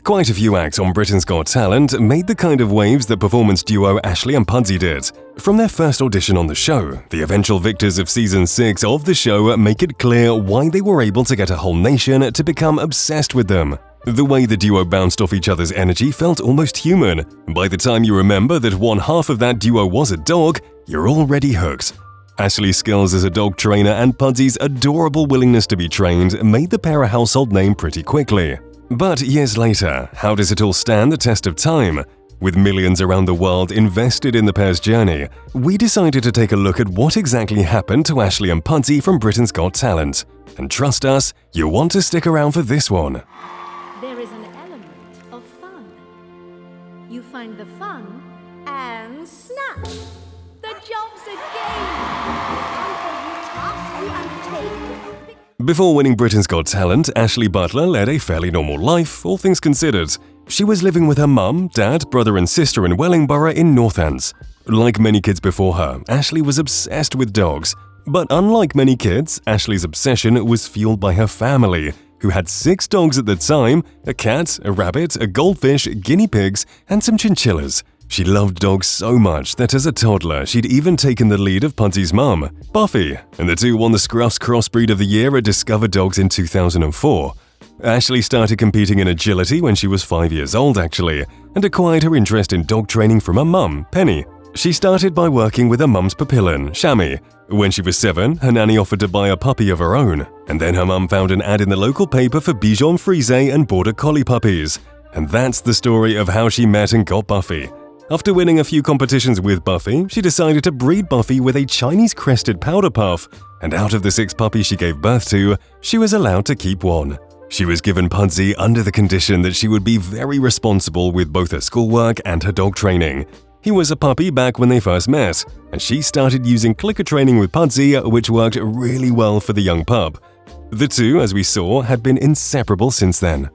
Quite a few acts on Britain's Got Talent made the kind of waves that performance duo Ashleigh and Pudsey did. From their first audition on the show, the eventual victors of Season 6 of the show make it clear why they were able to get a whole nation to become obsessed with them. The way the duo bounced off each other's energy felt almost human. By the time you remember that one half of that duo was a dog, you're already hooked. Ashleigh's skills as a dog trainer and Pudsey's adorable willingness to be trained made the pair a household name pretty quickly. But years later, how does it all stand the test of time? With millions around the world invested in the pair's journey, we decided to take a look at what exactly happened to Ashleigh and Pudsey from Britain's Got Talent. And trust us, you'll want to stick around for this one. There is an element of fun. You find the fun and snap! The job's a game! And every task you undertake. Before winning Britain's Got Talent, Ashleigh Butler led a fairly normal life, all things considered. She was living with her mum, dad, brother and sister in Wellingborough in Northants. Like many kids before her, Ashleigh was obsessed with dogs. But unlike many kids, Ashleigh's obsession was fueled by her family, who had 6 dogs at the time: a cat, a rabbit, a goldfish, guinea pigs, and some chinchillas. She loved dogs so much that as a toddler, she'd even taken the lead of Pudsey's mum, Buffy, and the two won the Scruffs Crossbreed of the Year at Discover Dogs in 2004. Ashleigh started competing in agility when she was 5 years old, actually, and acquired her interest in dog training from her mum, Penny. She started by working with her mum's papillon, Shammy. When she was 7, her nanny offered to buy a puppy of her own, and then her mum found an ad in the local paper for Bichon Frise and Border Collie puppies. And that's the story of how she met and got Buffy. After winning a few competitions with Buffy, she decided to breed Buffy with a Chinese crested powder puff, and out of the 6 puppies she gave birth to, she was allowed to keep one. She was given Pudsey under the condition that she would be very responsible with both her schoolwork and her dog training. He was a puppy back when they first met, and she started using clicker training with Pudsey, which worked really well for the young pup. The two, as we saw, had been inseparable since then.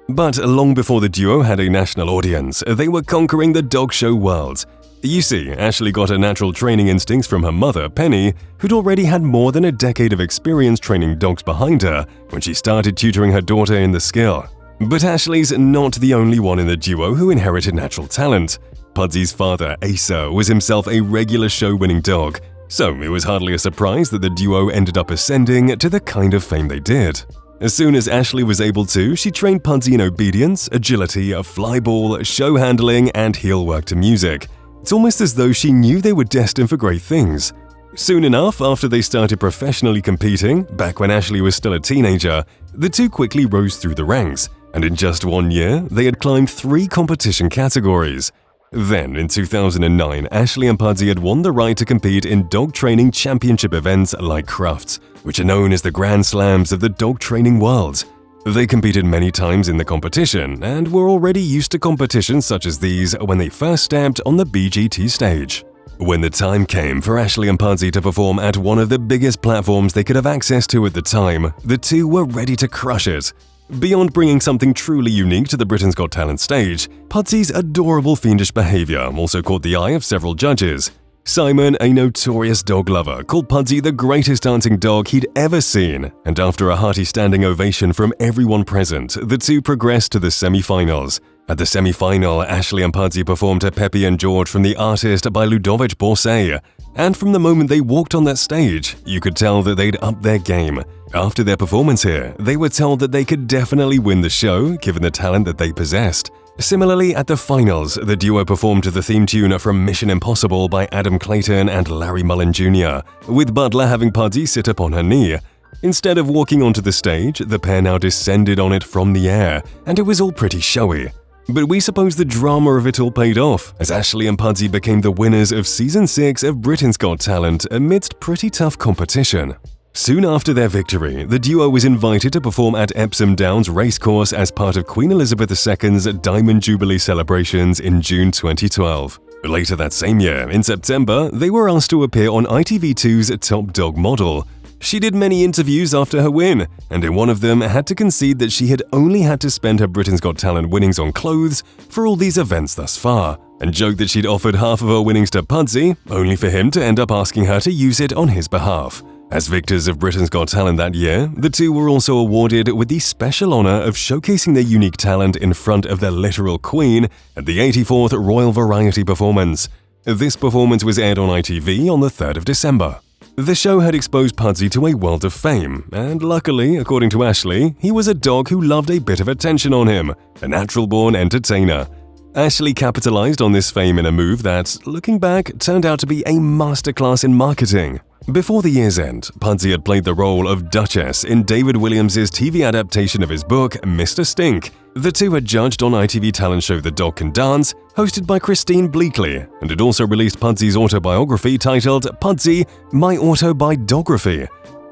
But long before the duo had a national audience, they were conquering the dog show world. You see, Ashleigh got her natural training instincts from her mother, Penny, who'd already had more than a decade of experience training dogs behind her when she started tutoring her daughter in the skill. But Ashleigh's not the only one in the duo who inherited natural talent. Pudsey's father, Asa, was himself a regular show-winning dog, so it was hardly a surprise that the duo ended up ascending to the kind of fame they did. As soon as Ashleigh was able to, she trained Pudsey in obedience, agility, flyball, show handling, and heel work to music. It's almost as though she knew they were destined for great things. Soon enough, after they started professionally competing, back when Ashleigh was still a teenager, the two quickly rose through the ranks, and in just 1 year, they had climbed 3 competition categories. Then, in 2009, Ashleigh and Pudsey had won the right to compete in dog training championship events like Crufts, which are known as the Grand Slams of the dog training world. They competed many times in the competition and were already used to competitions such as these when they first stepped on the BGT stage. When the time came for Ashleigh and Pudsey to perform at one of the biggest platforms they could have access to at the time, the two were ready to crush it. Beyond bringing something truly unique to the Britain's Got Talent stage, Pudsey's adorable fiendish behavior also caught the eye of several judges. Simon, a notorious dog lover, called Pudsey the greatest dancing dog he'd ever seen, and after a hearty standing ovation from everyone present, the two progressed to the semi-finals. At the semi-final, Ashleigh and Pudsey performed to Pepe and George from The Artist by Ludovic Borsay, and from the moment they walked on that stage, you could tell that they'd upped their game. After their performance here, they were told that they could definitely win the show, given the talent that they possessed. Similarly, at the finals, the duo performed to the theme tune from Mission Impossible by Adam Clayton and Larry Mullen Jr., with Butler having Pudsey sit upon her knee. Instead of walking onto the stage, the pair now descended on it from the air, and it was all pretty showy. But we suppose the drama of it all paid off, as Ashleigh and Pudsey became the winners of Season 6 of Britain's Got Talent amidst pretty tough competition. Soon after their victory, the duo was invited to perform at Epsom Downs Racecourse as part of Queen Elizabeth II's Diamond Jubilee celebrations in June 2012. Later that same year, in September, they were asked to appear on ITV2's Top Dog Model. She did many interviews after her win, and in one of them had to concede that she had only had to spend her Britain's Got Talent winnings on clothes for all these events thus far, and joked that she'd offered half of her winnings to Pudsey, only for him to end up asking her to use it on his behalf. As victors of Britain's Got Talent that year, the two were also awarded with the special honor of showcasing their unique talent in front of their literal queen at the 84th Royal Variety Performance. This performance was aired on ITV on the 3rd of December. The show had exposed Pudsey to a world of fame, and luckily, according to Ashleigh, he was a dog who loved a bit of attention on him, a natural-born entertainer. Ashleigh capitalized on this fame in a move that, looking back, turned out to be a masterclass in marketing. Before the year's end, Pudsey had played the role of Duchess in David Williams' TV adaptation of his book, Mr. Stink. The two had judged on ITV talent show The Dog Can Dance, hosted by Christine Bleakley, and had also released Pudsey's autobiography titled Pudsey, My Autobiography.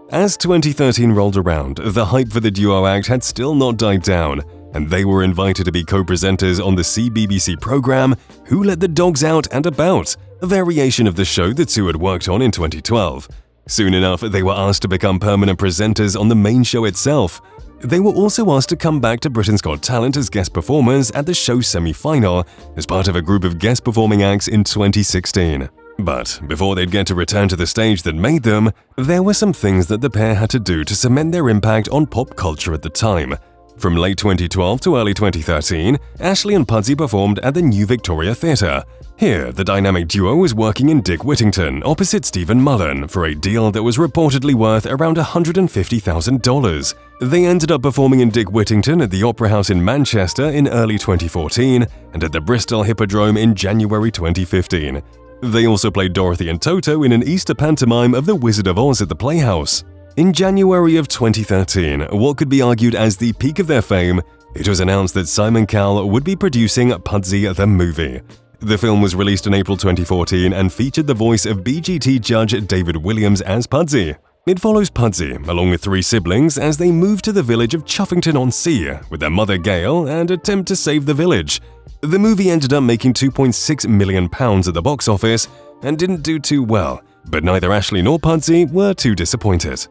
As 2013 rolled around, the hype for the duo act had still not died down, and they were invited to be co-presenters on the CBBC program Who Let the Dogs Out and About, a variation of the show the two had worked on in 2012. Soon enough, they were asked to become permanent presenters on the main show itself. They were also asked to come back to Britain's Got Talent as guest performers at the show's semi-final as part of a group of guest performing acts in 2016. But before they'd get to return to the stage that made them, there were some things that the pair had to do to cement their impact on pop culture at the time. From late 2012 to early 2013, Ashleigh and Pudsey performed at the New Victoria Theatre. Here, the dynamic duo was working in Dick Whittington opposite Stephen Mullen for a deal that was reportedly worth around $150,000. They ended up performing in Dick Whittington at the Opera House in Manchester in early 2014 and at the Bristol Hippodrome in January 2015. They also played Dorothy and Toto in an Easter pantomime of The Wizard of Oz at the Playhouse. In January of 2013, what could be argued as the peak of their fame, it was announced that Simon Cowell would be producing Pudsey the Movie. The film was released in April 2014 and featured the voice of BGT judge David Williams as Pudsey. It follows Pudsey, along with three siblings, as they move to the village of Chuffington-on-Sea with their mother Gail and attempt to save the village. The movie ended up making £2.6 million at the box office and didn't do too well, but neither Ashleigh nor Pudsey were too disappointed.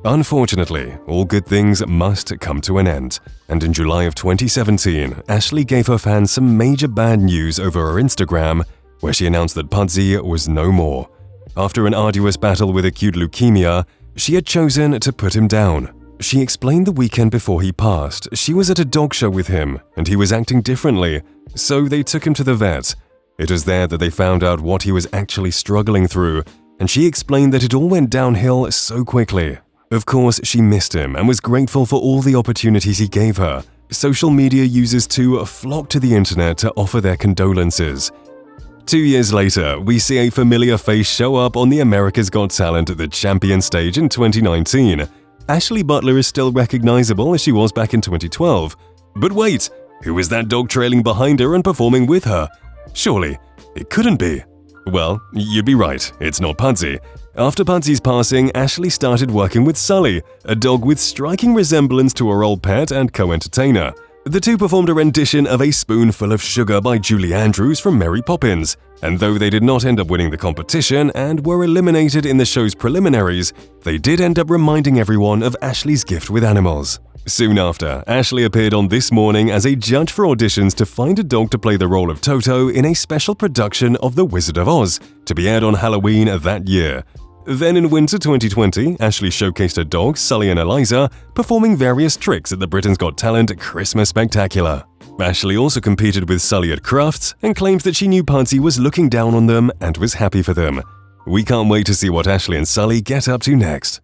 Unfortunately, all good things must come to an end, and in July of 2017, Ashleigh gave her fans some major bad news over her Instagram, where she announced that Pudsey was no more. After an arduous battle with acute leukemia, she had chosen to put him down. She explained the weekend before he passed, she was at a dog show with him, and he was acting differently, so they took him to the vet. It was there that they found out what he was actually struggling through, and she explained that it all went downhill so quickly. Of course, she missed him and was grateful for all the opportunities he gave her. Social media users too flocked to the internet to offer their condolences. 2 years later, we see a familiar face show up on the America's Got Talent at the Champion stage in 2019. Ashleigh Butler is still recognizable as she was back in 2012. But wait, who is that dog trailing behind her and performing with her? Surely, it couldn't be. Well, you'd be right, it's not Pudsey. After Pudsey's passing, Ashleigh started working with Sully, a dog with striking resemblance to her old pet and co-entertainer. The two performed a rendition of A Spoonful of Sugar by Julie Andrews from Mary Poppins, and though they did not end up winning the competition and were eliminated in the show's preliminaries, they did end up reminding everyone of Ashleigh's gift with animals. Soon after, Ashleigh appeared on This Morning as a judge for auditions to find a dog to play the role of Toto in a special production of The Wizard of Oz, to be aired on Halloween that year. Then in winter 2020, Ashleigh showcased her dogs, Sully and Eliza, performing various tricks at the Britain's Got Talent Christmas Spectacular. Ashleigh also competed with Sully at Crufts and claims that she knew Pudsey was looking down on them and was happy for them. We can't wait to see what Ashleigh and Sully get up to next.